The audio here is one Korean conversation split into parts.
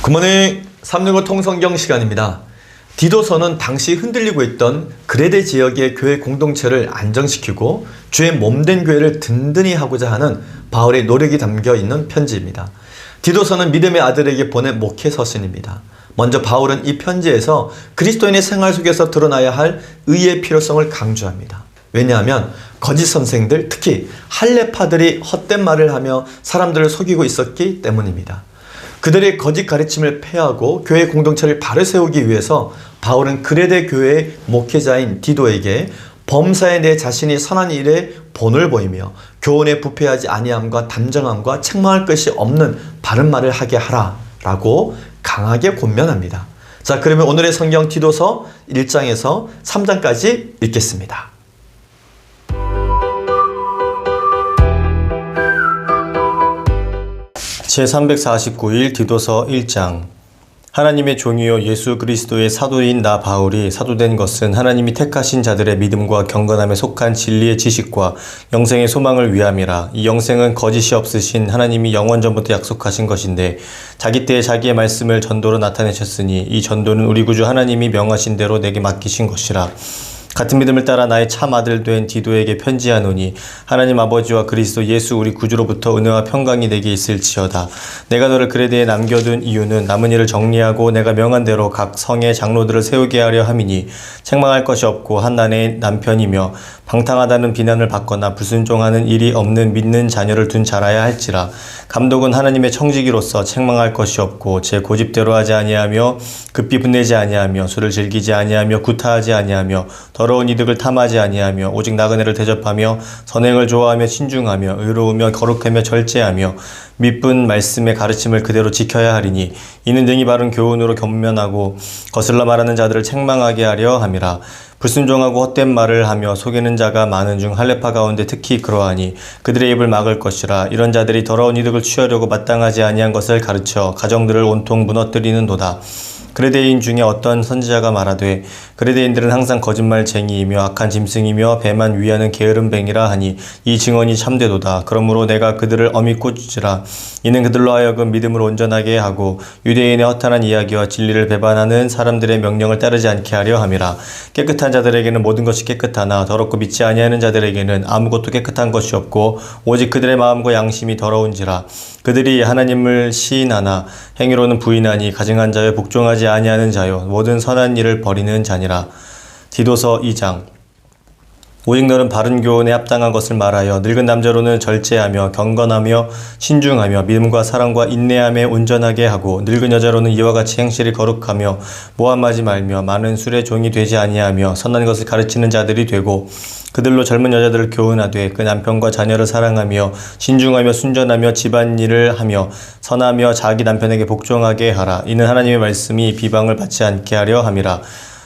굿모닝 365 통성경 시간입니다. 디도서는 당시 흔들리고 있던 그레데 지역의 교회 공동체를 안정시키고 주의 몸된 교회를 든든히 하고자 하는 바울의 노력이 담겨 있는 편지입니다. 디도서는 믿음의 아들에게 보낸 목회 서신입니다. 먼저 바울은 이 편지에서 그리스도인의 생활 속에서 드러나야 할 의의 필요성을 강조합니다. 왜냐하면 거짓 선생들, 특히 할례파들이 헛된 말을 하며 사람들을 속이고 있었기 때문입니다. 그들의 거짓 가르침을 폐하고 교회 공동체를 바로 세우기 위해서 바울은 그레데 교회의 목회자인 디도에게 범사에 내 자신이 선한 일에 본을 보이며 교훈에 부패하지 아니함과 단정함과 책망할 것이 없는 바른 말을 하게 하라 라고 강하게 권면합니다. 자, 그러면 오늘의 성경 디도서 1장에서 3장까지 읽겠습니다. 제349일 디도서 1장. 하나님의 종이요 예수 그리스도의 사도인 나 바울이 사도된 것은 하나님이 택하신 자들의 믿음과 경건함에 속한 진리의 지식과 영생의 소망을 위함이라. 이 영생은 거짓이 없으신 하나님이 영원 전부터 약속하신 것인데 자기 때에 자기의 말씀을 전도로 나타내셨으니 이 전도는 우리 구주 하나님이 명하신 대로 내게 맡기신 것이라. 같은 믿음을 따라 나의 참 아들 된 디도에게 편지하노니 하나님 아버지와 그리스도 예수 우리 구주로부터 은혜와 평강이 내게 있을지어다. 내가 너를 그레데에 남겨둔 이유는 남은 일을 정리하고 내가 명한 대로 각 성의 장로들을 세우게 하려 함이니 책망할 것이 없고 한 아내의 남편이며 방탕하다는 비난을 받거나 불순종하는 일이 없는 믿는 자녀를 둔 자라야 할지라. 감독은 하나님의 청지기로서 책망할 것이 없고 제 고집대로 하지 아니하며 급히 분내지 아니하며 술을 즐기지 아니하며 구타하지 아니하며 더러운 이득을 탐하지 아니하며 오직 나그네를 대접하며 선행을 좋아하며 신중하며 의로우며 거룩하며 절제하며 믿은 말씀의 가르침을 그대로 지켜야 하리니 이는 능히 바른 교훈으로 겸면하고 거슬러 말하는 자들을 책망하게 하려 함이라. 불순종하고 헛된 말을 하며 속이는 자가 많은 중 할례파 가운데 특히 그러하니 그들의 입을 막을 것이라. 이런 자들이 더러운 이득을 취하려고 마땅하지 아니한 것을 가르쳐 가정들을 온통 무너뜨리는도다. 그레데인 중에 어떤 선지자가 말하되 그레데인들은 항상 거짓말쟁이이며 악한 짐승이며 배만 위하는 게으름뱅이라 하니 이 증언이 참되도다. 그러므로 내가 그들을 엄히 꾸짖으라. 이는 그들로 하여금 믿음을 온전하게 하고 유대인의 허탄한 이야기와 진리를 배반하는 사람들의 명령을 따르지 않게 하려 함이라. 깨끗한 자들에게는 모든 것이 깨끗하나 더럽고 믿지 아니하는 자들에게는 아무것도 깨끗한 것이 없고 오직 그들의 마음과 양심이 더러운지라. 그들이 하나님을 시인하나 행위로는 부인하니 가증한 자여 복종하지 아니하는 자요 모든 선한 일을 버리는 자니라. 디도서 2장. 오직 너는 바른 교훈에 합당한 것을 말하여 늙은 남자로는 절제하며 경건하며 신중하며 믿음과 사랑과 인내함에 온전하게 하고 늙은 여자로는 이와 같이 행실이 거룩하며 모함하지 말며 많은 술의 종이 되지 아니하며 선한 것을 가르치는 자들이 되고 그들로 젊은 여자들을 교훈하되 그 남편과 자녀를 사랑하며 신중하며 순전하며 집안일을 하며 선하며 자기 남편에게 복종하게 하라. 이는 하나님의 말씀이 비방을 받지 않게 하려 함이라.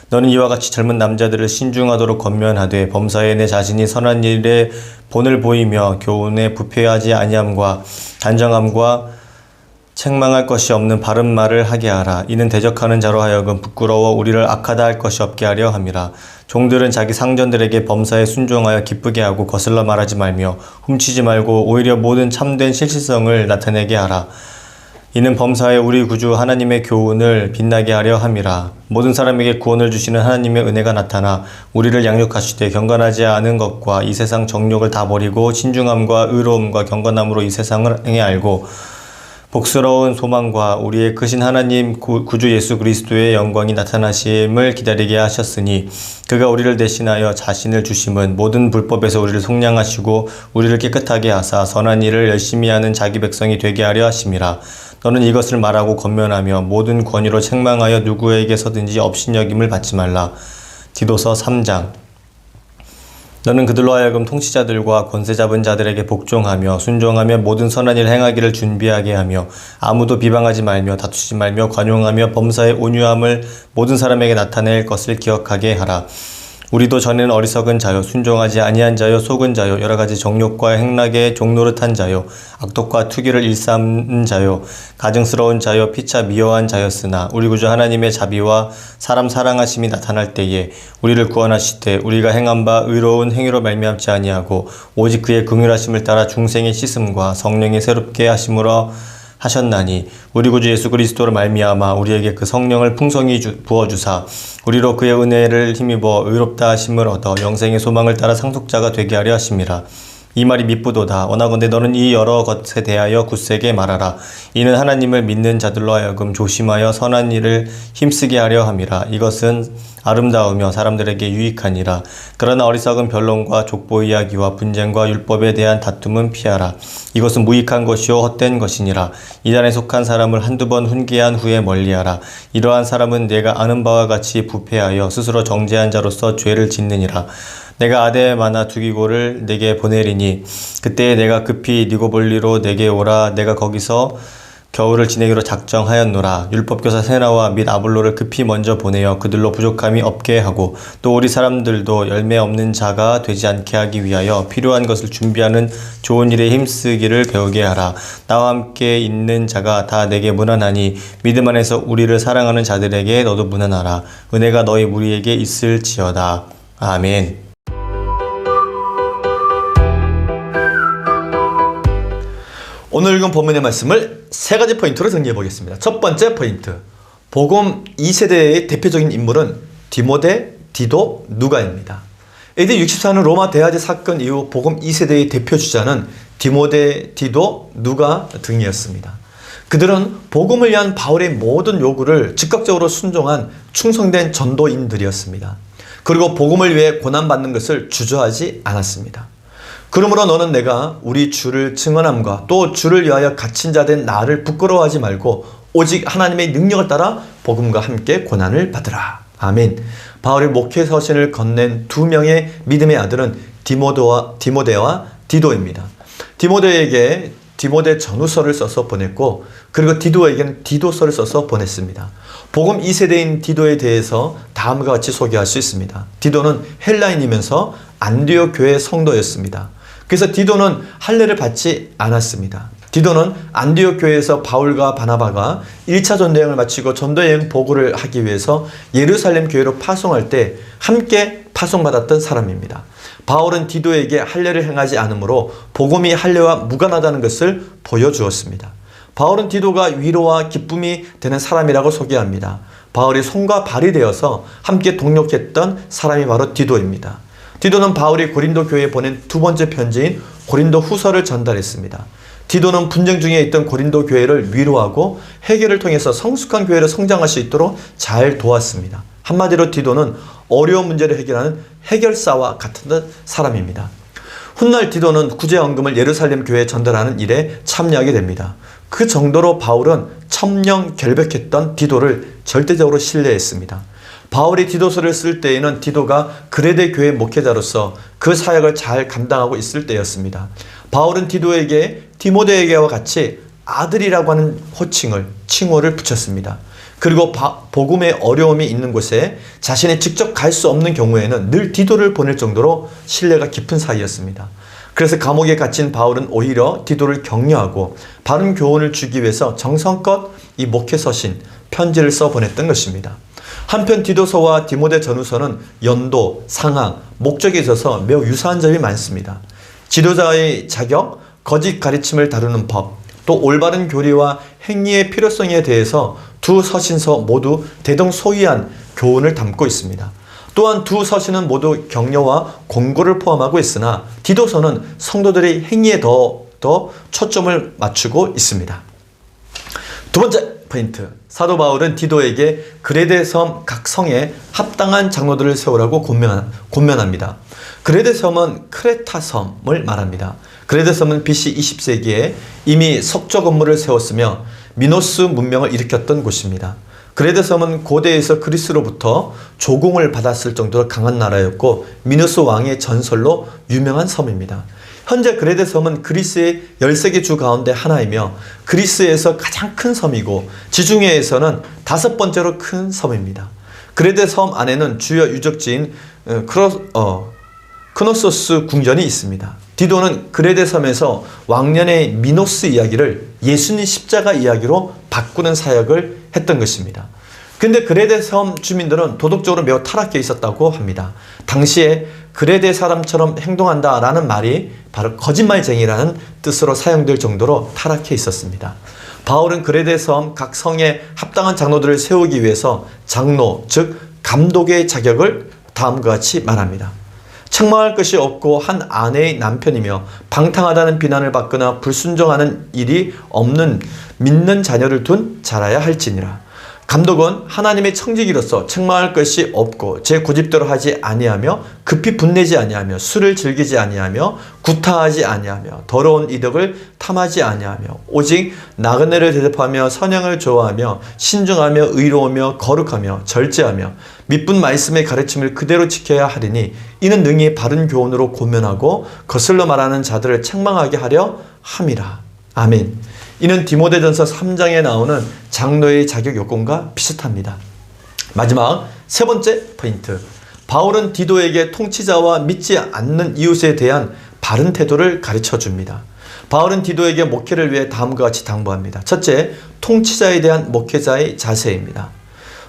너는 이와 같이 젊은 남자들을 신중하도록 권면하되 범사에 내 자신이 선한 일에 본을 보이며 교훈에 부패하지 아니함과 단정함과 책망할 것이 없는 바른 말을 하게 하라. 이는 대적하는 자로 하여금 부끄러워 우리를 악하다 할 것이 없게 하려 함이라. 종들은 자기 상전들에게 범사에 순종하여 기쁘게 하고 거슬러 말하지 말며 훔치지 말고 오히려 모든 참된 실실성을 나타내게 하라. 이는 범사에 우리 구주 하나님의 교훈을 빛나게 하려 함이라. 모든 사람에게 구원을 주시는 하나님의 은혜가 나타나 우리를 양육하시되 경건하지 않은 것과 이 세상 정욕을 다 버리고 신중함과 의로움과 경건함으로 이 세상을 행해 알고 복스러운 소망과 우리의 크신 하나님 구주 예수 그리스도의 영광이 나타나심을 기다리게 하셨으니 그가 우리를 대신하여 자신을 주심은 모든 불법에서 우리를 속량하시고 우리를 깨끗하게 하사 선한 일을 열심히 하는 자기 백성이 되게 하려 하심이라. 너는 이것을 말하고 권면하며 모든 권위로 책망하여 누구에게서든지 업신여김을 받지 말라. 디도서 3장. 너는 그들로 하여금 통치자들과 권세 잡은 자들에게 복종하며 순종하며 모든 선한 일 행하기를 준비하게 하며 아무도 비방하지 말며 다투지 말며 관용하며 범사의 온유함을 모든 사람에게 나타낼 것을 기억하게 하라. 우리도 전에는 어리석은 자요 순종하지 아니한 자요 속은 자요 여러 가지 정욕과 행락에 종노릇한 자요 악독과 투기를 일삼는 자요 가증스러운 자요 피차 미워한 자였으나 우리 구주 하나님의 자비와 사람 사랑하심이 나타날 때에 우리를 구원하시되 우리가 행한 바 의로운 행위로 말미암지 아니하고 오직 그의 긍휼하심을 따라 중생의 씻음과 성령의 새롭게 하심으로 하셨나니 우리 구주 예수 그리스도로 말미암아 우리에게 그 성령을 풍성히 부어주사 우리로 그의 은혜를 힘입어 의롭다 하심을 얻어 영생의 소망을 따라 상속자가 되게 하려 하심이라. 이 말이 미쁘도다. 원하건대 너는 이 여러 것에 대하여 굳세게 말하라. 이는 하나님을 믿는 자들로 하여금 조심하여 선한 일을 힘쓰게 하려 함이라. 이것은 아름다우며 사람들에게 유익하니라. 그러나 어리석은 변론과 족보 이야기와 분쟁과 율법에 대한 다툼은 피하라. 이것은 무익한 것이요 헛된 것이니라. 이단에 속한 사람을 한두 번 훈계한 후에 멀리하라. 이러한 사람은 내가 아는 바와 같이 부패하여 스스로 정죄한 자로서 죄를 짓느니라. 내가 아데마나 두기고를 내게 보내리니 그때 내가 급히 니고볼리로 내게 오라. 내가 거기서 겨울을 지내기로 작정하였노라. 율법교사 세나와 및 아볼로를 급히 먼저 보내어 그들로 부족함이 없게 하고 또 우리 사람들도 열매 없는 자가 되지 않게 하기 위하여 필요한 것을 준비하는 좋은 일에 힘쓰기를 배우게 하라. 나와 함께 있는 자가 다 내게 무난하니 믿음 안에서 우리를 사랑하는 자들에게 너도 무난하라. 은혜가 너희 무리에게 있을지어다. 아멘. 오늘 읽은 본문의 말씀을 세 가지 포인트로 정리해 보겠습니다. 첫 번째 포인트, 복음 2세대의 대표적인 인물은 디모데, 디도, 누가입니다. AD 64년 로마 대화제 사건 이후 복음 2세대의 대표 주자는 디모데, 디도, 누가 등이었습니다. 그들은 복음을 위한 바울의 모든 요구를 즉각적으로 순종한 충성된 전도인들이었습니다. 그리고 복음을 위해 고난받는 것을 주저하지 않았습니다. 그러므로 너는 내가 우리 주를 증언함과 또 주를 위하여 갇힌 자 된 나를 부끄러워하지 말고 오직 하나님의 능력을 따라 복음과 함께 고난을 받으라. 아멘. 바울의 목회 서신을 건넨 두 명의 믿음의 아들은 디모데와 디도입니다. 디모데에게 디모데 전후서를 써서 보냈고 그리고 디도에게는 디도서를 써서 보냈습니다. 복음 2세대인 디도에 대해서 다음과 같이 소개할 수 있습니다. 디도는 헬라인이면서 안디옥 교회 성도였습니다. 그래서 디도는 할례를 받지 않았습니다. 디도는 안디옥 교회에서 바울과 바나바가 1차 전도여행을 마치고 전도여행 보고를 하기 위해서 예루살렘 교회로 파송할 때 함께 파송받았던 사람입니다. 바울은 디도에게 할례를 행하지 않으므로 복음이 할례와 무관하다는 것을 보여주었습니다. 바울은 디도가 위로와 기쁨이 되는 사람이라고 소개합니다. 바울이 손과 발이 되어서 함께 동력했던 사람이 바로 디도입니다. 디도는 바울이 고린도 교회에 보낸 두 번째 편지인 고린도 후서를 전달했습니다. 디도는 분쟁 중에 있던 고린도 교회를 위로하고 회개를 통해서 성숙한 교회를 성장할 수 있도록 잘 도왔습니다. 한마디로 디도는 어려운 문제를 해결하는 해결사와 같은 사람입니다. 훗날 디도는 구제헌금을 예루살렘 교회에 전달하는 일에 참여하게 됩니다. 그 정도로 바울은 첨령 결백했던 디도를 절대적으로 신뢰했습니다. 바울이 디도서를 쓸 때에는 디도가 그레데 교회 목회자로서 그 사역을 잘 감당하고 있을 때였습니다. 바울은 디도에게 디모데에게와 같이 아들이라고 하는 칭호를 붙였습니다. 그리고 복음의 어려움이 있는 곳에 자신이 직접 갈 수 없는 경우에는 늘 디도를 보낼 정도로 신뢰가 깊은 사이였습니다. 그래서 감옥에 갇힌 바울은 오히려 디도를 격려하고 바른 교훈을 주기 위해서 정성껏 이 목회 서신, 편지를 써 보냈던 것입니다. 한편 디도서와 디모데 전후서는 연도, 상황, 목적에 있어서 매우 유사한 점이 많습니다. 지도자의 자격, 거짓 가르침을 다루는 법, 또 올바른 교리와 행위의 필요성에 대해서 두 서신서 모두 대동소이한 교훈을 담고 있습니다. 또한 두 서신은 모두 격려와 권고를 포함하고 있으나 디도서는 성도들의 행위에 더 초점을 맞추고 있습니다. 두 번째 포인트, 사도 바울은 디도에게 그레데 섬 각 성에 합당한 장로들을 세우라고 권면합니다. 그레데 섬은 크레타 섬을 말합니다. 그레데 섬은 BC 20세기에 이미 석조 건물을 세웠으며 미노스 문명을 일으켰던 곳입니다. 그레데 섬은 고대에서 그리스로부터 조공을 받았을 정도로 강한 나라였고 미노스 왕의 전설로 유명한 섬입니다. 현재 그레데 섬은 그리스의 13개 주 가운데 하나이며 그리스에서 가장 큰 섬이고 지중해에서는 5번째로 큰 섬입니다. 그레데 섬 안에는 주요 유적지인 크노소스 궁전이 있습니다. 디도는 그레데 섬에서 왕년의 미노스 이야기를 예수님 십자가 이야기로 바꾸는 사역을 했던 것입니다. 근데 그레데 섬 주민들은 도덕적으로 매우 타락해 있었다고 합니다. 당시에 그레데 사람처럼 행동한다라는 말이 바로 거짓말쟁이라는 뜻으로 사용될 정도로 타락해 있었습니다. 바울은 그레데 섬 각 성에 합당한 장로들을 세우기 위해서 장로, 즉 감독의 자격을 다음과 같이 말합니다. 책망할 것이 없고 한 아내의 남편이며 방탕하다는 비난을 받거나 불순종하는 일이 없는 믿는 자녀를 둔 자라야 할지니라. 감독은 하나님의 청지기로서 책망할 것이 없고 제 고집대로 하지 아니하며 급히 분내지 아니하며 술을 즐기지 아니하며 구타하지 아니하며 더러운 이득을 탐하지 아니하며 오직 나그네를 대접하며 선행을 좋아하며 신중하며 의로우며 거룩하며 절제하며 미쁜 말씀의 가르침을 그대로 지켜야 하리니 이는 능히 바른 교훈으로 고면하고 거슬러 말하는 자들을 책망하게 하려 함이라. 아멘. 이는 디모데전서 3장에 나오는 장로의 자격 요건과 비슷합니다. 마지막 세 번째 포인트. 바울은 디도에게 통치자와 믿지 않는 이웃에 대한 바른 태도를 가르쳐 줍니다. 바울은 디도에게 목회를 위해 다음과 같이 당부합니다. 첫째, 통치자에 대한 목회자의 자세입니다.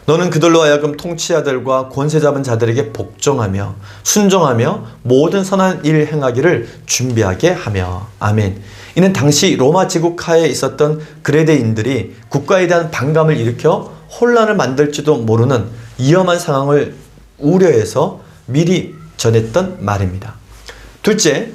너는 그들로 하여금 통치자들과 권세 잡은 자들에게 복종하며 순종하며 모든 선한 일 행하기를 준비하게 하며. 아멘. 이는 당시 로마 제국하에 있었던 그레데인들이 국가에 대한 반감을 일으켜 혼란을 만들지도 모르는 위험한 상황을 우려해서 미리 전했던 말입니다. 둘째,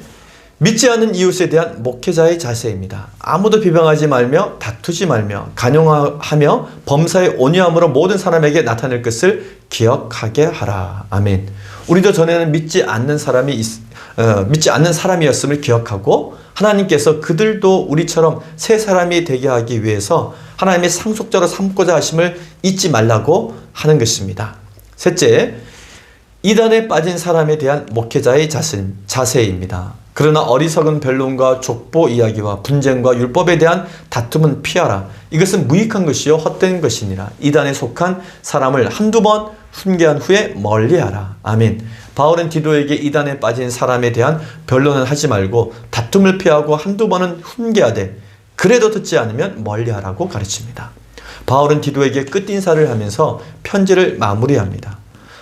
믿지 않는 이웃에 대한 목회자의 자세입니다. 아무도 비방하지 말며 다투지 말며 간용하며 범사의 온유함으로 모든 사람에게 나타낼 것을 기억하게 하라. 아멘. 우리도 전에는 믿지 않는 사람이었음을 기억하고 하나님께서 그들도 우리처럼 새 사람이 되게 하기 위해서 하나님의 상속자로 삼고자 하심을 잊지 말라고 하는 것입니다. 셋째, 이단에 빠진 사람에 대한 목회자의 자세입니다. 그러나 어리석은 변론과 족보 이야기와 분쟁과 율법에 대한 다툼은 피하라. 이것은 무익한 것이요 헛된 것이니라. 이단에 속한 사람을 한두 번 훈계한 후에 멀리하라. 아멘. 바울은 디도에게 이단에 빠진 사람에 대한 변론은 하지 말고 다툼을 피하고 한두 번은 훈계하되 그래도 듣지 않으면 멀리하라고 가르칩니다. 바울은 디도에게 끝인사를 하면서 편지를 마무리합니다.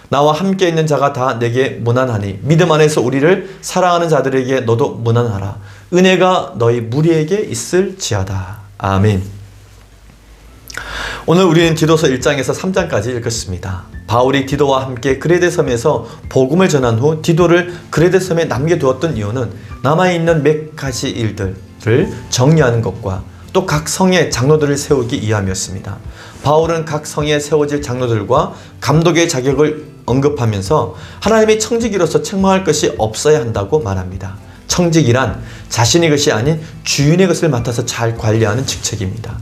나와 함께 있는 자가 다 내게 무난하니 믿음 안에서 우리를 사랑하는 자들에게 너도 무난하라. 은혜가 너희 무리에게 있을지어다. 아멘. 오늘 우리는 디도서 1장에서 3장까지 읽었습니다. 바울이 디도와 함께 그레데 섬에서 복음을 전한 후 디도를 그레데 섬에 남겨두었던 이유는 남아있는 몇 가지 일들을 정리하는 것과 또 각 성의 장로들을 세우기 위함이었습니다. 바울은 각 성에 세워질 장로들과 감독의 자격을 언급하면서 하나님의 청지기로서 책망할 것이 없어야 한다고 말합니다. 청지기란 자신의 것이 아닌 주인의 것을 맡아서 잘 관리하는 직책입니다.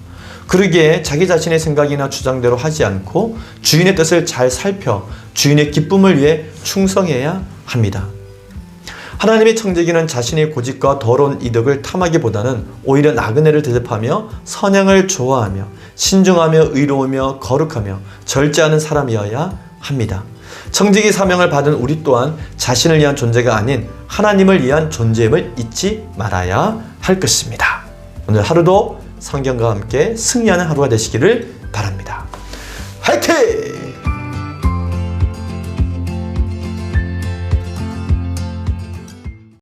그러기에 자기 자신의 생각이나 주장대로 하지 않고 주인의 뜻을 잘 살펴 주인의 기쁨을 위해 충성해야 합니다. 하나님의 청지기는 자신의 고집과 더러운 이득을 탐하기보다는 오히려 나그네를 대접하며 선행을 좋아하며 신중하며 의로우며 거룩하며 절제하는 사람이어야 합니다. 청지기 사명을 받은 우리 또한 자신을 위한 존재가 아닌 하나님을 위한 존재임을 잊지 말아야 할 것입니다. 오늘 하루도 성경과 함께 승리하는 하루가 되시기를 바랍니다. 화이팅!